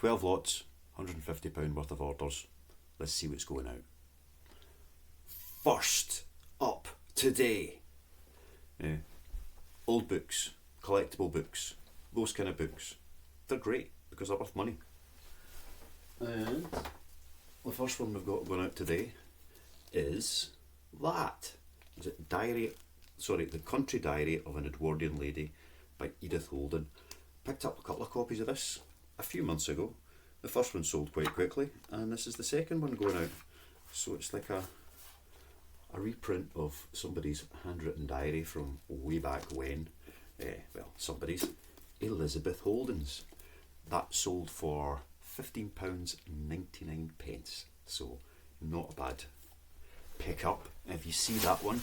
12 lots, £150 worth of orders. Let's see what's going out. First up today, old books, collectible books, those kind of books. They're great because they're worth money. And the first one we've got going out today is that. Is it The Country Diary of an Edwardian Lady by Edith Holden. Picked up a couple of copies of this a few months ago. The first one sold quite quickly, and this is the second one going out. So it's like a reprint of somebody's handwritten diary from way back when. Somebody's. Elizabeth Holden's. That sold for £15.99. So not a bad pick up. If you see that one,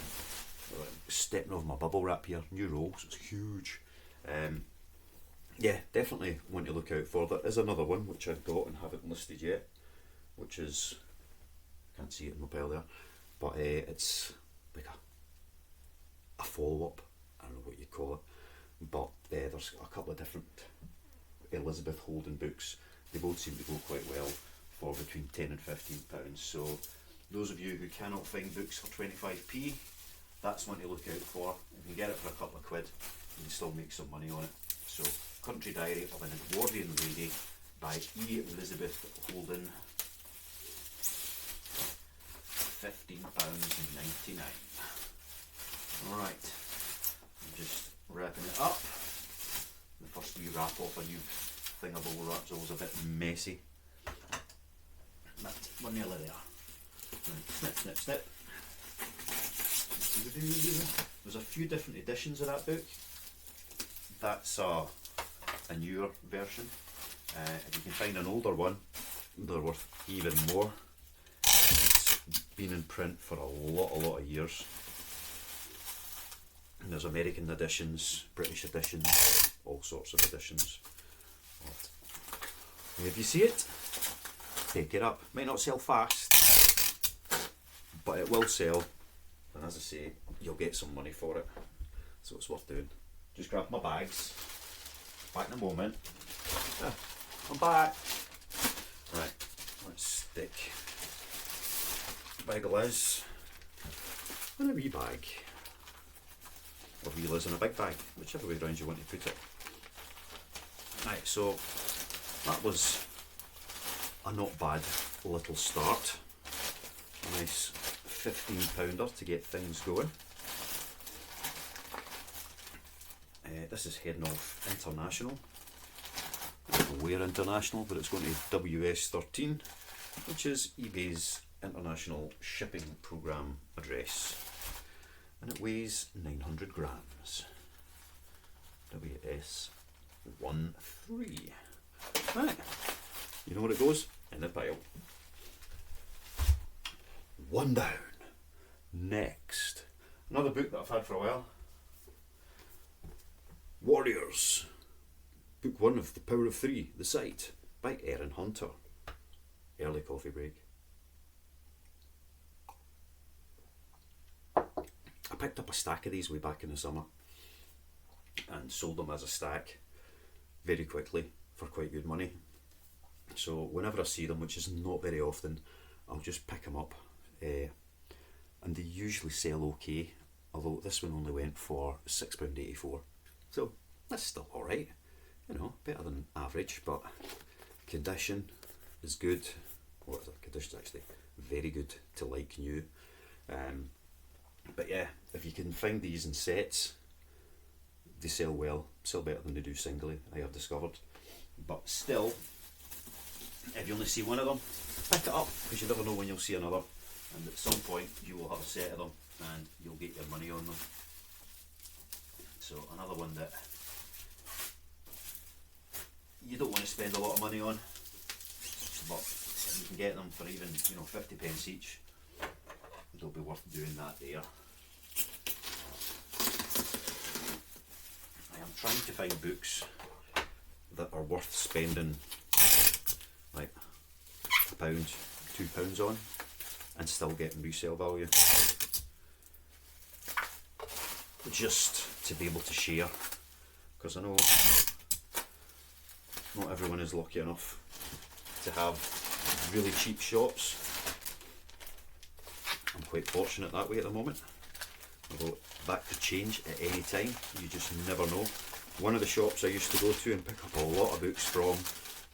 stepping over my bubble wrap here, new rolls, it's huge. Definitely one to look out for. There is another one which I've got and haven't listed yet, which is, can't see it in my pile there, but it's like a follow-up, I don't know what you'd call it, but there's a couple of different Elizabeth Holden books. They both seem to go quite well for between £10 and £15. So those of you who cannot find books for 25p, that's one to look out for. If you can get it for a couple of quid, you can still make some money on it. So, Country Diary of an Edwardian Lady by Elizabeth Holden, £15.99. Alright, I'm just wrapping it up. The first wee wrap off a new thing of bubble wrap's always a bit messy. But we're nearly there. Snip, snip, snip. There's a few different editions of that book. That's a newer version. If you can find an older one, they're worth even more. It's been in print for a lot of years. And there's American editions, British editions, all sorts of editions. And if you see it, pick it up. Might not sell fast, but it will sell. And as I say, you'll get some money for it. So it's worth doing. Just grab my bags. Back in a moment. I'm back. Right, let's stick bag of Liz in a wee bag. Or wee Liz in a big bag, whichever way around you want to put it. Right, so that was a not bad little start. A nice £15 to get things going. This is heading off international. I don't know where international, but it's going to WS13, which is eBay's international shipping program address. And it weighs 900 grams. WS13. Right, you know where it goes? In the pile. One down. Next, another book that I've had for a while. Warriors, Book 1 of The Power of Three, The Sight, by Erin Hunter. Early coffee break. I picked up a stack of these way back in the summer and sold them as a stack very quickly for quite good money. So whenever I see them, which is not very often, I'll just pick them up. And they usually sell okay, although this one only went for £6.84. So that's still alright, you know, better than average, but condition is good. What is it? Condition's actually very good to like new. But yeah, if you can find these in sets, they sell well, sell better than they do singly, I have discovered. But still, if you only see one of them, pick it up, because you never know when you'll see another. And at some point you will have a set of them and you'll get your money on them. So another one that you don't want to spend a lot of money on, but if you can get them for even 50p each, it'll be worth doing that there. I am trying to find books that are worth spending like £1, £2 on and still getting resale value. Just to be able to share, because I know not everyone is lucky enough to have really cheap shops. I'm quite fortunate that way at the moment, although that could change at any time, you just never know. One of the shops I used to go to and pick up a lot of books from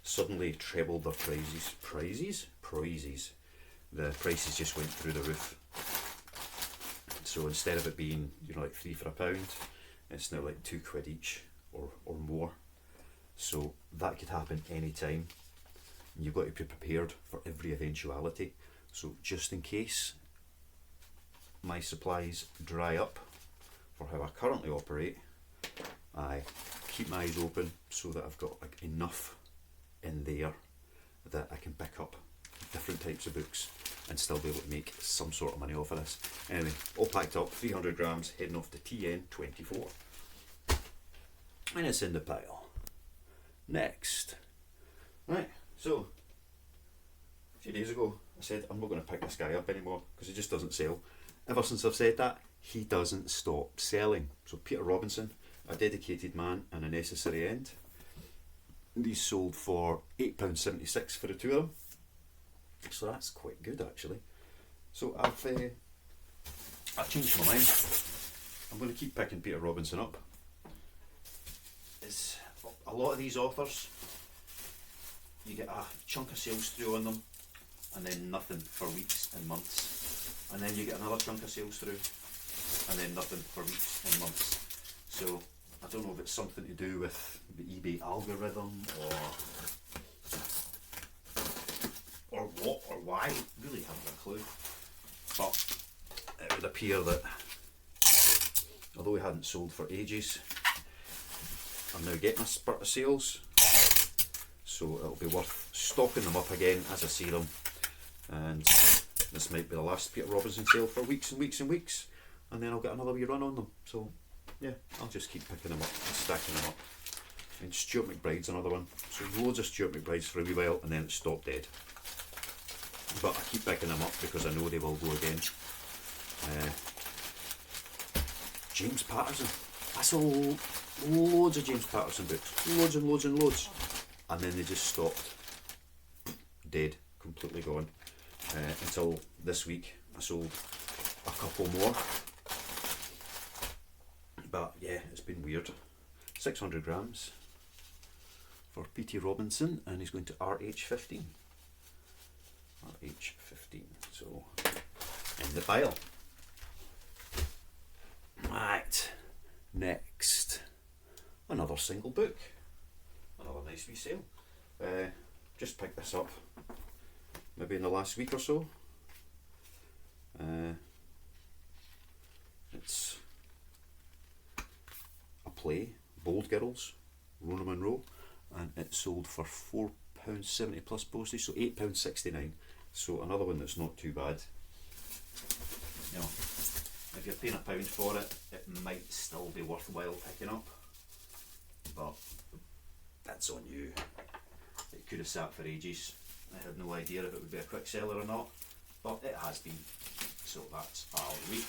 suddenly trebled their prices. The prices just went through the roof. So instead of it being, you know, like 3 for £1, it's now like £2 each or more. So that could happen any time. You've got to be prepared for every eventuality. So just in case my supplies dry up for how I currently operate, I keep my eyes open so that I've got like enough in there that I can pick up different types of books and still be able to make some sort of money off of this. Anyway, all packed up, 300 grams, heading off to TN24. And it's in the pile. Next. Right, so a few days ago I said I'm not going to pick this guy up anymore because he just doesn't sell. Ever since I've said that, he doesn't stop selling. So Peter Robinson, A Dedicated Man and a Necessary End. These sold for £8.76 for the two of them. So that's quite good actually. So I've changed my mind. I'm going to keep picking Peter Robinson up. It's a lot of these authors, you get a chunk of sales through on them and then nothing for weeks and months, and then you get another chunk of sales through and then nothing for weeks and months. So I don't know if it's something to do with the eBay algorithm or what or why, really haven't a clue. But it would appear that although we hadn't sold for ages, I'm now getting a spurt of sales, so it'll be worth stocking them up again as I see them. And this might be the last Peter Robinson sale for weeks and weeks and weeks, and then I'll get another wee run on them. So yeah, I'll just keep picking them up and stacking them up. And Stuart McBride's another one, so loads of Stuart McBride's for a wee while and then it stopped dead. But I keep picking them up because I know they will go again. James Patterson, I saw loads of James Patterson books, loads and loads and loads, and then they just stopped, dead, completely gone, until this week I sold a couple more. But yeah, it's been weird. 600 grams for P.T. Robinson, and he's going to RH15. RH15, so in the pile. Right, next, another single book, another nice wee sale. Just picked this up maybe in the last week or so. It's a play, Bold Girls, Rona Munro, and it sold for £4.70 plus postage, so £8.69. So another one that's not too bad. You know, if you're paying £1 for it, it might still be worthwhile picking up, but that's on you. It could have sat for ages. I had no idea if it would be a quick seller or not, but it has been, so that's our wait.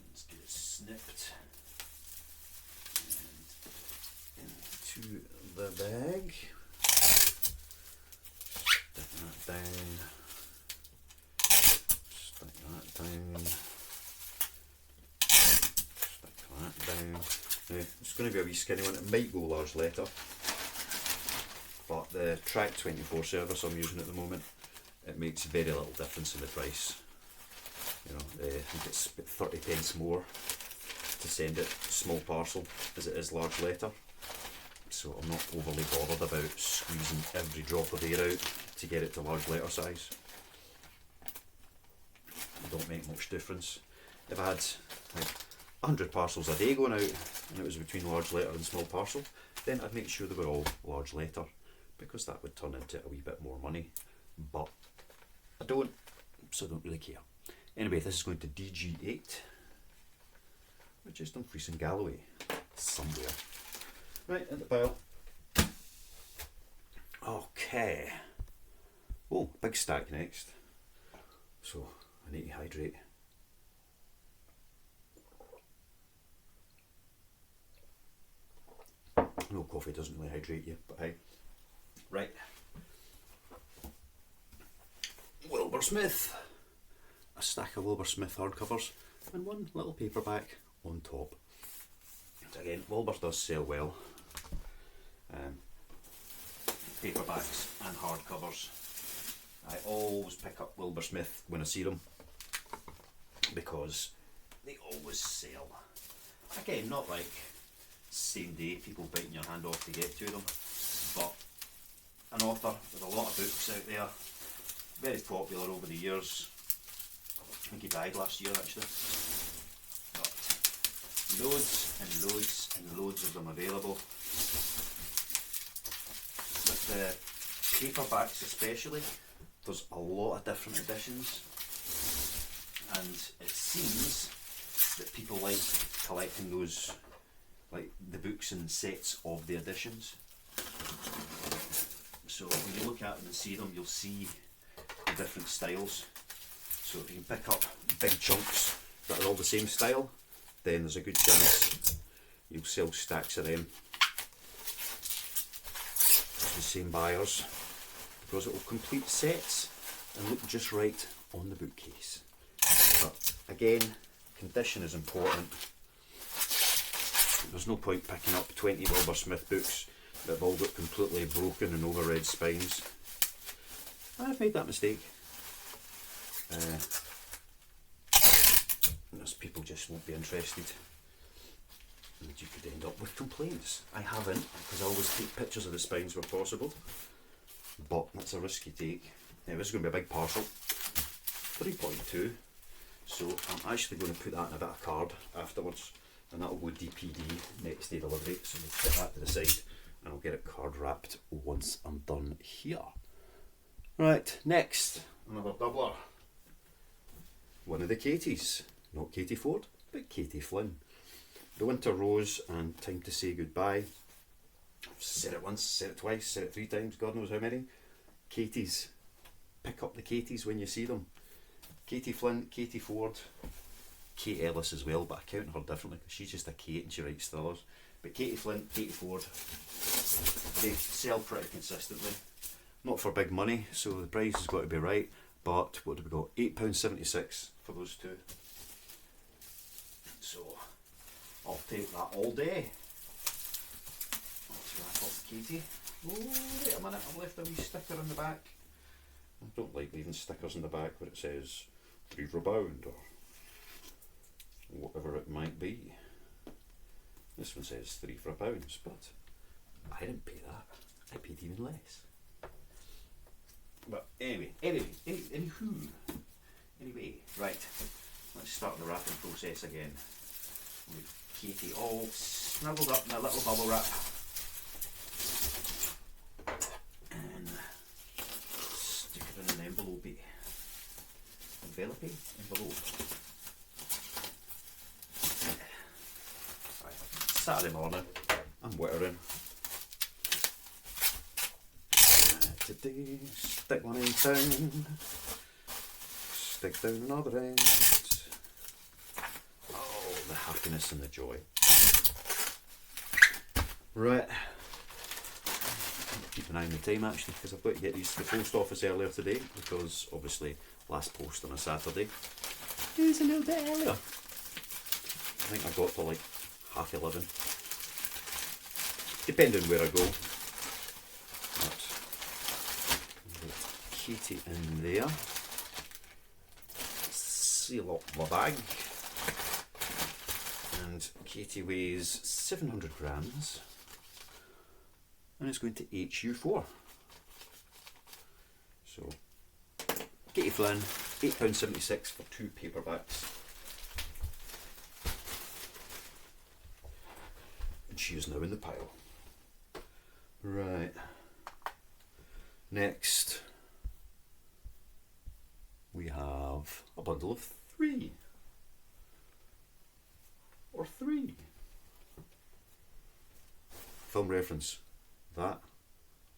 Let's get it snipped and into the bag. Stick that down. Stick that down. Stick that down. Now, it's going to be a wee skinny one. It might go large letter, but the Track 24 service I'm using at the moment, it makes very little difference in the price. You know, I think it's about 30 pence more to send it small parcel as it is large letter. So I'm not overly bothered about squeezing every drop of air out to get it to large letter size. It don't make much difference. If I had like 100 parcels a day going out and it was between large letter and small parcel, then I'd make sure they were all large letter, because that would turn into a wee bit more money. But I don't, so I don't really care. Anyway, this is going to DG8, which is Dumfries and Galloway, somewhere. Right, in the pile. Okay. Oh, big stack next. So I need to hydrate. I know coffee doesn't really hydrate you, but hey. Right. Wilbur Smith. A stack of Wilbur Smith hardcovers and one little paperback on top. Again, Wilbur does sell well. Paperbacks and hardcovers. I always pick up Wilbur Smith when I see them because they always sell. Again, not like same day people biting your hand off to get to them, but an author with a lot of books out there, very popular over the years. I think he died last year actually. But loads and loads and loads of them available. With the paperbacks especially, there's a lot of different editions, and it seems that people like collecting those, like the books and sets of the editions. So when you look at them and see them, you'll see the different styles. So if you can pick up big chunks that are all the same style, then there's a good chance you'll sell stacks of them to the same buyers, because it will complete sets and look just right on the bookcase. But again, condition is important. There's no point picking up 20 Wilbur Smith books that have all got completely broken and overread spines. I've made that mistake. Most people just won't be interested, and you could end up with complaints. I haven't, because I always take pictures of the spines where possible, but that's a risk you take. Now this is going to be a big parcel, 3.2, so I'm actually going to put that in a bit of card afterwards, and that will go DPD, next day delivery, so we'll put that to the side and I'll get it card wrapped once I'm done here. Right, next, another doubler. One of the Katys, not Katy Ford, but Katy Flynn. The Winter Rose and Time to Say Goodbye. I've said it once, said it twice, said it 3 times, God knows how many. Katys. Pick up the Katys when you see them. Katy Flynn, Katy Ford, Kate Ellis as well, but I count her differently because she's just a Kate and she writes thrillers. But Katy Flynn, Katy Ford, they sell pretty consistently. Not for big money, so the price has got to be right. But what do we got? £8.76 for those two. So I'll take that all day. Let's wrap up Katy. Oh, wait a minute, I've left a wee sticker on the back. I don't like leaving stickers in the back where it says £3 for a pound or whatever it might be. This one says £3 for a pound, but I didn't pay that. I paid even less. But anyway, right, let's start the wrapping process again. With Katy all snuggled up in a little bubble wrap. And stick it in an envelope. Envelope. Right, Saturday morning, I'm wittering. Today, stick one end down, stick down another end. Oh, the happiness and the joy. Right, keep an eye on the time actually, because I've got to get these to the post office earlier today, because obviously last post on a Saturday is a little bit earlier. I think I got to like 11:30, depending where I go. Katy in there, seal up my bag, and Katy weighs 700 grams and it's going to HU4. So Katy Flynn, £8.76 for 2 paperbacks, and she is now in the pile. Right, next we have a bundle of 3. Or 3. Film reference. That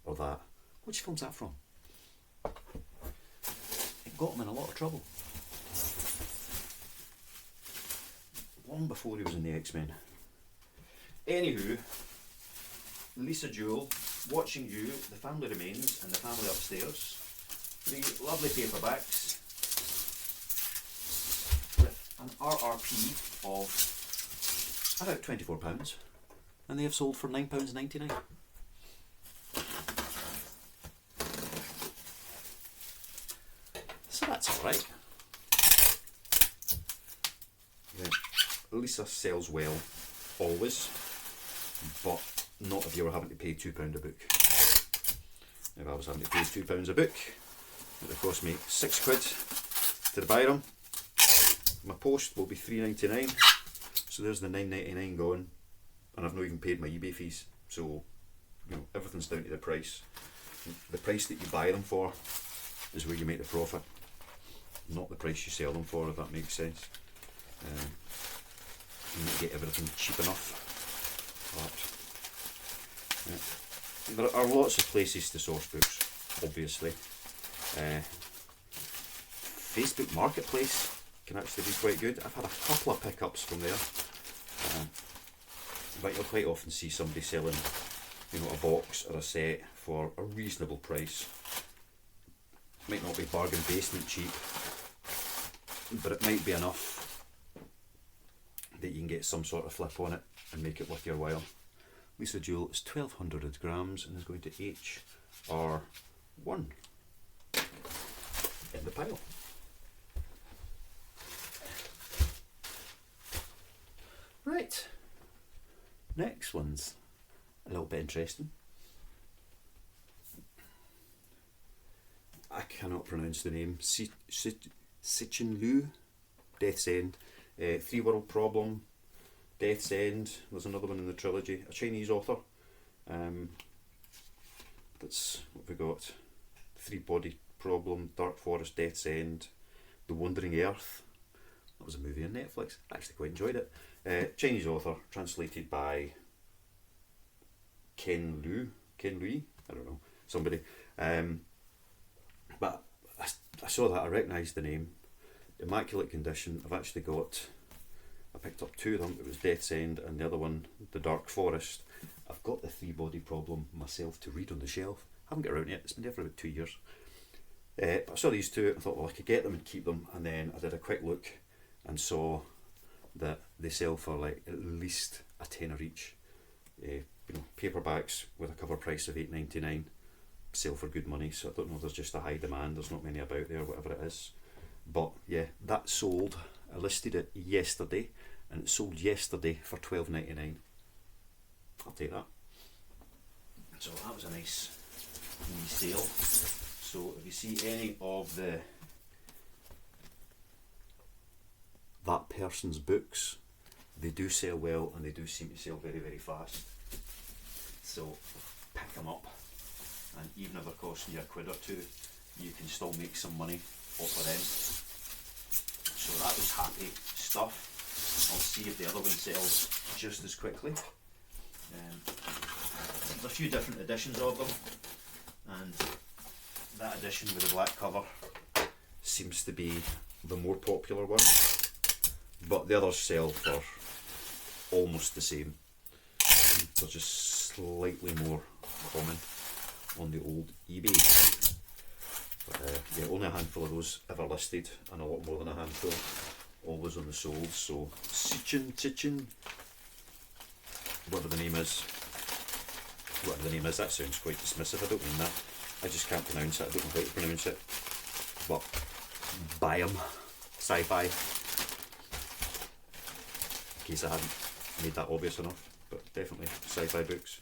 or that. Which film's that from? It got him in a lot of trouble. Long before he was in the X-Men. Anywho, Lisa Jewell, Watching You, The Family Remains, and The Family Upstairs. 3 lovely paperbacks with an RRP of about £24, and they have sold for £9.99. So that's alright. Yeah. Lisa sells well, always, but not if you were having to pay £2 a book. If I was having to pay £2 a book, it would cost me £6 to buy them. My post will be £3.99, so there's the £9.99 gone, and I've not even paid my eBay fees. So, you know, everything's down to the price. The price that you buy them for is where you make the profit, not the price you sell them for, if that makes sense. You need to get everything cheap enough. But, yeah. There are lots of places to source books, obviously. Facebook Marketplace can actually be quite good. I've had a couple of pickups from there, but you'll quite often see somebody selling, you know, a box or a set for a reasonable price. Might not be bargain basement cheap, but it might be enough that you can get some sort of flip on it and make it worth your while. Lisa Jewell is 1200 grams and is going to HR1 in the pile. Right, next one's a little bit interesting. I cannot pronounce the name. Sichin Lu, Death's End. 3 World Problem, Death's End. There's another one in the trilogy. A Chinese author. That's what we got. 3 Body Problem, Dark Forest, Death's End, The Wandering Earth. That was a movie on Netflix. I actually quite enjoyed it. Chinese author, translated by Ken Lui, I don't know, somebody. But I saw that, I recognised the name. Immaculate Condition. I picked up 2 of them. It was Death's End and the other one, The Dark Forest. I've got The 3 Body Problem myself to read on the shelf. I haven't got around yet. It's been there for about 2 years. But I saw these 2 and I thought, well, I could get them and keep them, and then I did a quick look and saw that they sell for like at least a tenner each. You know, paperbacks with a cover price of £8.99 sell for good money, so I don't know if there's just a high demand, there's not many about there, whatever it is. But yeah, that sold. I listed it yesterday and it sold yesterday for £12.99. I'll take that. So that was a nice wee sale. So if you see any of that person's books, they do sell well and they do seem to sell very, very fast. So pick them up, and even if they're costing you £1 or £2, you can still make some money off of them. So that was happy stuff. I'll see if the other one sells just as quickly. There's a few different editions of them, and that edition with the black cover seems to be the more popular one, but the others sell for almost the same. They're just slightly more common on the old eBay. But yeah, only a handful of those ever listed, and a lot more than a handful always on the sold. So Sichin, whatever the name is, that sounds quite dismissive. I don't mean that. I just can't pronounce it. I don't know how to pronounce it. But buy them. Sci-fi. In case I hadn't made that obvious enough. But definitely sci-fi books.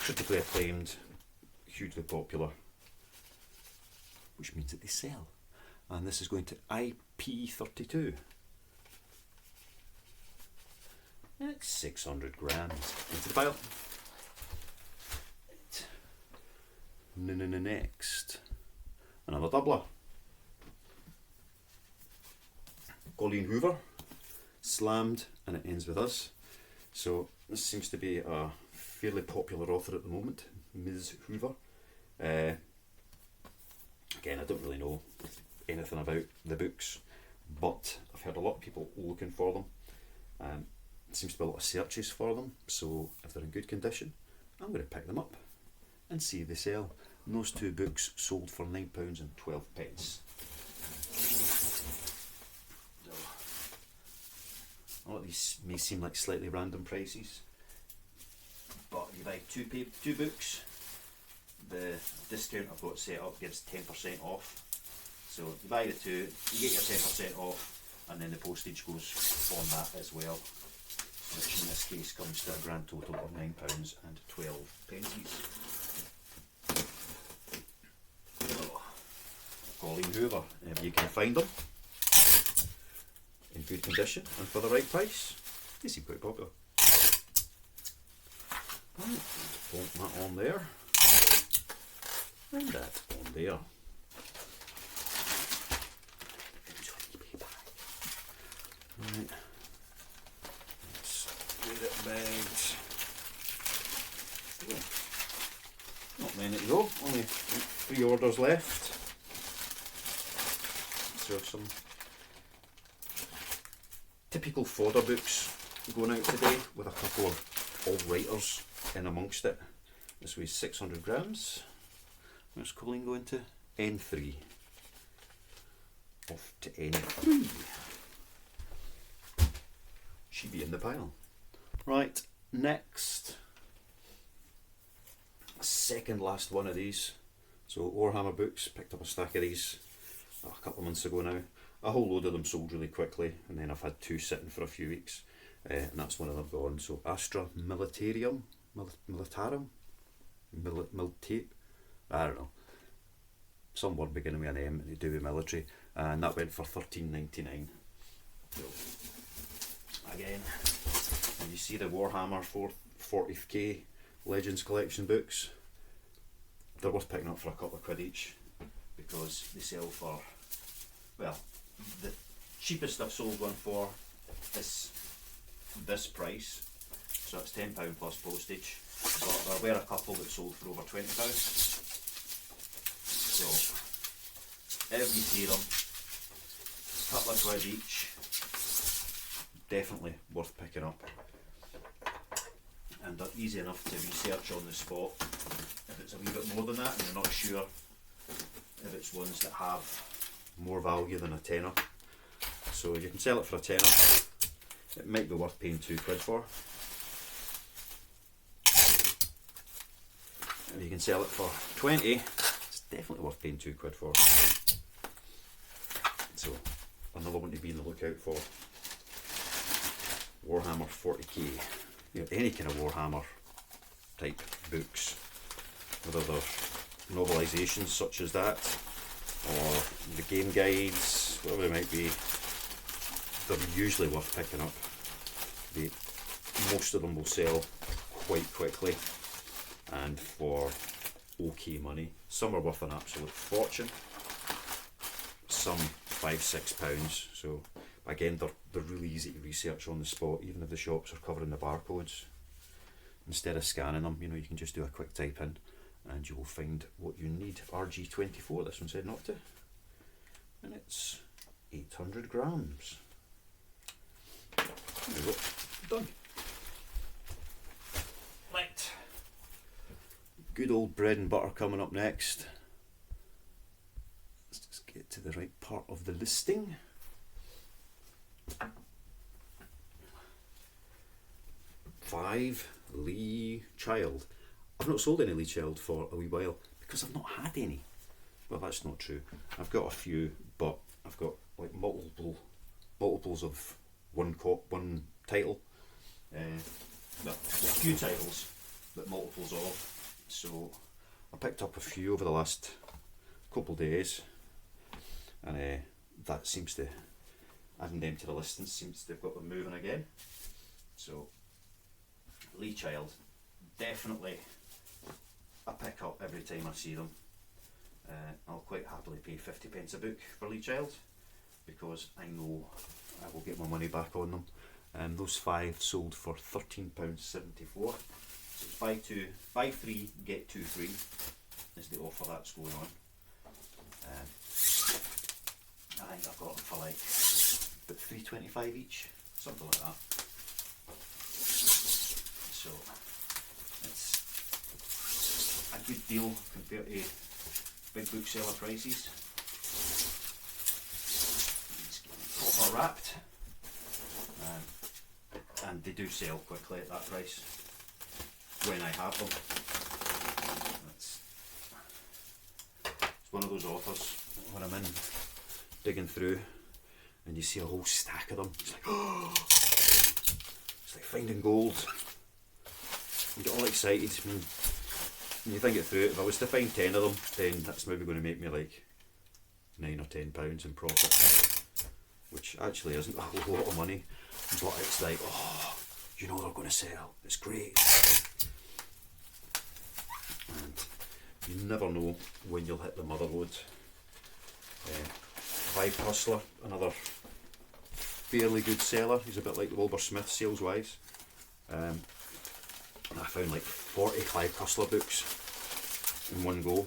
Critically acclaimed, hugely popular, which means that they sell. And this is going to IP32. It's 600 grams into the pile. Next, another doubler. Colleen Hoover, Slammed, and it ends with us. So this seems to be a fairly popular author at the moment, Ms. Hoover. Again, I don't really know anything about the books, but I've heard a lot of people looking for them. seems to be a lot of searches for them, so if they're in good condition, I'm going to pick them up and see if they sell. And those two books sold for £9.12. A lot of these may seem like slightly random prices, but you buy two books, the discount I've got set up gives 10% off. So you buy the two, you get your 10% off, and then the postage goes on that as well, which in this case comes to a grand total of £9.12. Oh, Colleen Hoover, if you can find them in good condition and for the right price, they seem quite popular. Right, put that on there, and that on there. Right, let's get it bagged. Not many to go, only 3 orders left. So some typical fodder books going out today with a couple of old writers in amongst it. This weighs 600 grams. Where's Colleen going to? N3. Off to N3. She'd be in the pile. Right, next. Second last one of these. So Warhammer books, picked up a stack of these a couple of months ago now. A whole load of them sold really quickly, and then I've had two sitting for a few weeks, and that's one of them gone. So Astra Militarum, I don't know, some word beginning with an M to do with military, and that went for £13.99. So again, and you see the Warhammer 40k Legends collection books, they're worth picking up for a couple of quid each, because they sell for, well, the cheapest I've sold one for is this price, so it's £10 plus postage, but there were a couple that sold for over £20. So if you see them, a couple of quid each, definitely worth picking up, and they're easy enough to research on the spot. If it's a wee bit more than that and you're not sure if it's ones that have more value than a tenner, so you can sell it for a tenner. It might be worth paying £2 for. If you can sell it for 20, it's definitely worth paying £2 for. So another one to be on the lookout for. Warhammer 40k. You know, any kind of Warhammer type books, whether they're novelisations such as that, or the game guides, whatever they might be, they're usually worth picking up. Most of them will sell quite quickly and for okay money. Some are worth an absolute fortune, some £5-6. So again, they're really easy to research on the spot, even if the shops are covering the barcodes. Instead of scanning them, you know, you can just do a quick type in and you will find what you need. RG24, this one's heading up to, and it's 800 grams. There we go, done. Right, good old bread and butter coming up next. Let's just get to the right part of the listing. Five Lee Child. I've not sold any Lee Child for a wee while because I've not had any. Well, that's not true. I've got a few, but I've got like multiples of one title. Well, a few titles, but multiples of. So I picked up a few over the last couple of days, and that seems to, adding them to the listings, seems to have got them moving again. So Lee Child, definitely a pick up every time I see them. I'll quite happily pay 50p a book for Lee Child, because I know I will get my money back on them. Those 5 sold for £13.74. So it's buy 3, get 2 free is the offer that's going on. I think I've got them for like about £3.25 each, something like that. good deal compared to big bookseller prices. It's proper wrapped, and they do sell quickly at that price when I have them. It's one of those offers when I'm in digging through and you see a whole stack of them. It's like, oh, it's like finding gold. You get all excited when you think it through. If I was to find 10 of them, then that's maybe going to make me like £9 or £10 in profit, which actually isn't a lot of money, but it's like, oh, you know they're going to sell. It's great. And you never know when you'll hit the mother load. Clive Hustler, another fairly good seller. He's a bit like the Wilbur Smith sales wise. And I found like 40 Clive Hustler books in one go.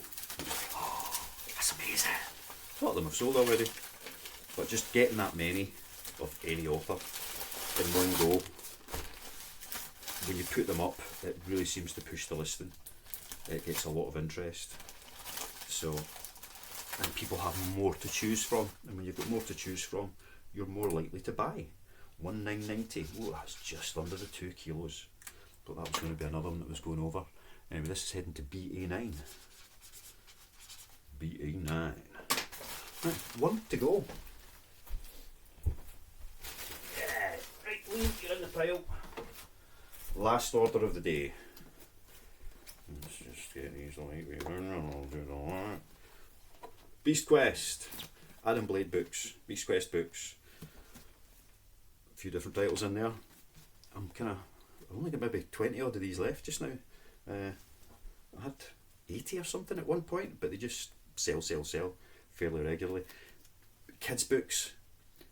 Oh, that's amazing. A lot of them have sold already, but just getting that many of any author in one go, when you put them up, it really seems to push the listing. It gets a lot of interest. So, and people have more to choose from, and when you've got more to choose from, you're more likely to buy. 1,990. Oh, that's just under the 2 kilos. Thought that was going to be another one that was going over. Anyway, this is heading to BA9. BA9. Right, one to go. Yeah, right, Lee, you're in the pile. Last order of the day. Let's just get these lightweight and I'll do that. Beast Quest. Adam Blade books. Beast Quest books. A few different titles in there. I've only got maybe 20 odd of these left just now. I had 80 or something at one point, but they just sell fairly regularly. Kids books.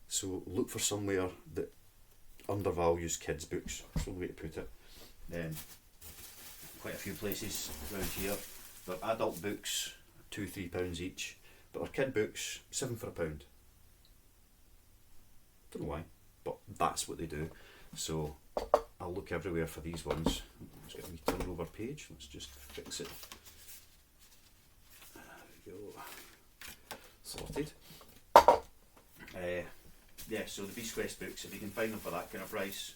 So look for somewhere that undervalues kids books. That's the only way to put it. Quite a few places around here. They're adult books, £2-3 each, but our kid books, £7 for £1. Don't know why, but that's what they do. So I'll look everywhere for these ones. Let's get a wee turnover page. Let's just fix it. There we go. Sorted. Yeah, so the Beast Quest books, if you can find them for that kind of price,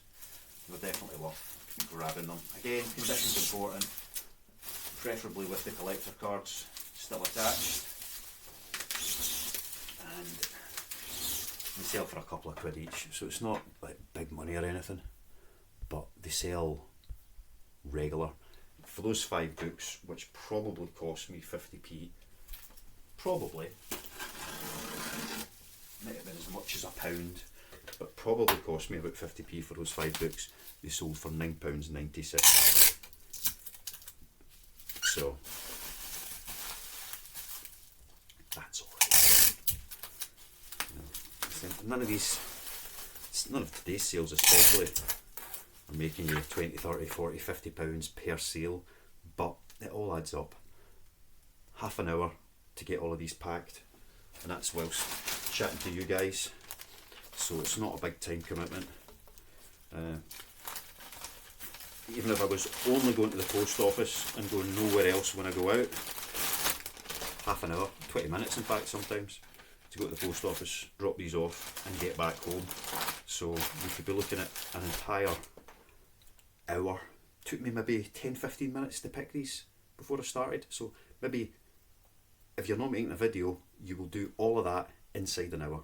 they're definitely worth grabbing them. Again, conditions important, preferably with the collector cards still attached. And they sell for a couple of quid each, so it's not like big money or anything, but they sell regular. For those 5 books, which probably cost me 50p, probably, might have been as much as £1, but probably cost me about 50p for those 5 books. They sold for £9.96. So that's alright. None of today's sales especially are making you 20, 30, 40, 50 pounds per sale, but it all adds up. Half an hour to get all of these packed, and that's whilst chatting to you guys, so it's not a big time commitment. Even if I was only going to the post office and going nowhere else when I go out, half an hour, 20 minutes in fact sometimes, to go to the post office, drop these off and get back home. So we could be looking at an entire hour. Took me maybe 10-15 minutes to pick these before I started, so maybe if you're not making a video, you will do all of that inside an hour.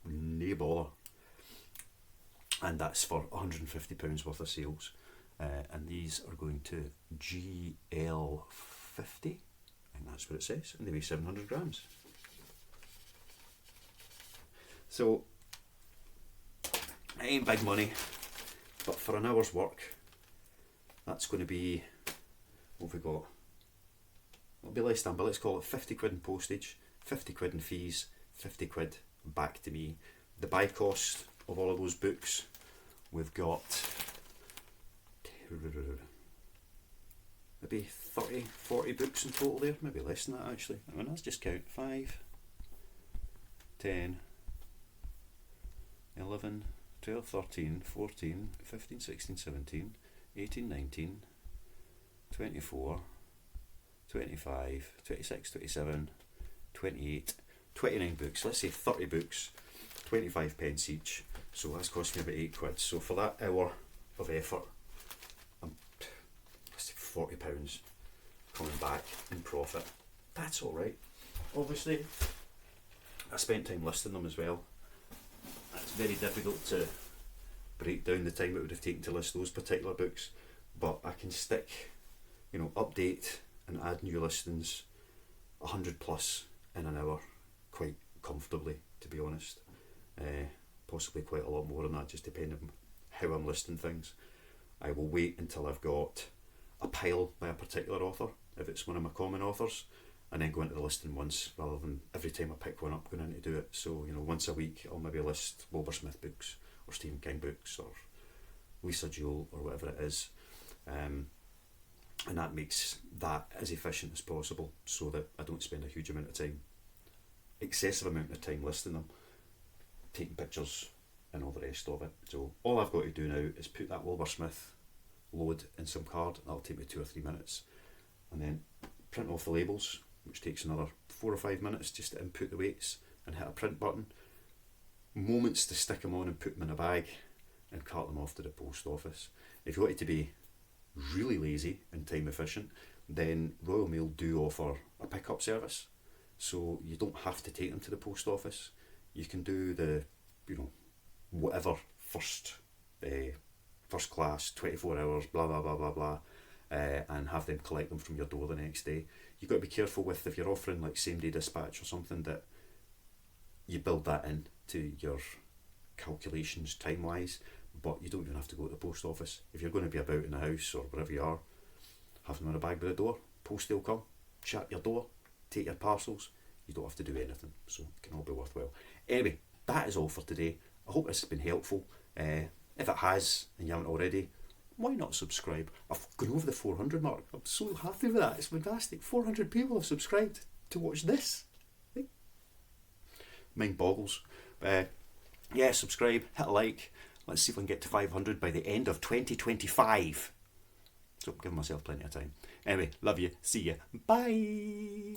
No bother. And that's for £150 worth of sales. And these are going to GL50, and that's what it says, and they weigh 700 grams. So it ain't big money, but for an hour's work, that's going to be, what have we got? It'll be less than, but let's call it 50 quid in postage, 50 quid in fees, 50 quid back to me. The buy cost of all of those books, we've got maybe 30, 40 books in total there, maybe less than that actually. I mean, let's just count 5, 10, 11, 12, 13, 14, 15, 16, 17, 18, 19, 24, 25, 26, 27, 28, 29 books. Let's say 30 books, 25 pence each. So that's cost me about £8. So for that hour of effort, I'm, let's say £40 coming back in profit. That's alright. Obviously, I spent time listing them as well. It's very difficult to break down the time it would have taken to list those particular books, but I can stick, update and add new listings 100 plus in an hour quite comfortably, to be honest. Possibly quite a lot more than that, just depending on how I'm listing things. I will wait until I've got a pile by a particular author, if it's one of my common authors, and then go into the listing once, rather than every time I pick one up going in to do it. So, once a week I'll maybe list Wilbur Smith books, or Stephen King books, or Lisa Jewell, or whatever it is. And that makes that as efficient as possible, so that I don't spend a huge amount of time, excessive amount of time listing them, taking pictures and all the rest of it. So all I've got to do now is put that Wilbur Smith load in some card. That'll take me 2 or 3 minutes, and then print off the labels, which takes another 4 or 5 minutes just to input the weights and hit a print button. Moments to stick them on and put them in a bag and cart them off to the post office. If you want it to be really lazy and time efficient, then Royal Mail do offer a pickup service, so you don't have to take them to the post office. You can do the, whatever first class, 24 hours, blah blah blah blah blah, and have them collect them from your door the next day. You've got to be careful with, if you're offering like same day dispatch or something, that you build that in to your calculations time wise, but you don't even have to go to the post office. If you're going to be about in the house or wherever you are, have them in a bag by the door, post will come, shut your door, take your parcels. You don't have to do anything, so it can all be worthwhile. Anyway, that is all for today. I hope this has been helpful. If it has, and you haven't already, why not subscribe? I've gone over the 400 mark. I'm so happy with that. It's fantastic. 400 people have subscribed to watch this. Mind boggles. Yeah, subscribe, hit a like. Let's see if we can get to 500 by the end of 2025. So I'm giving myself plenty of time. Anyway, love you. See ya. Bye.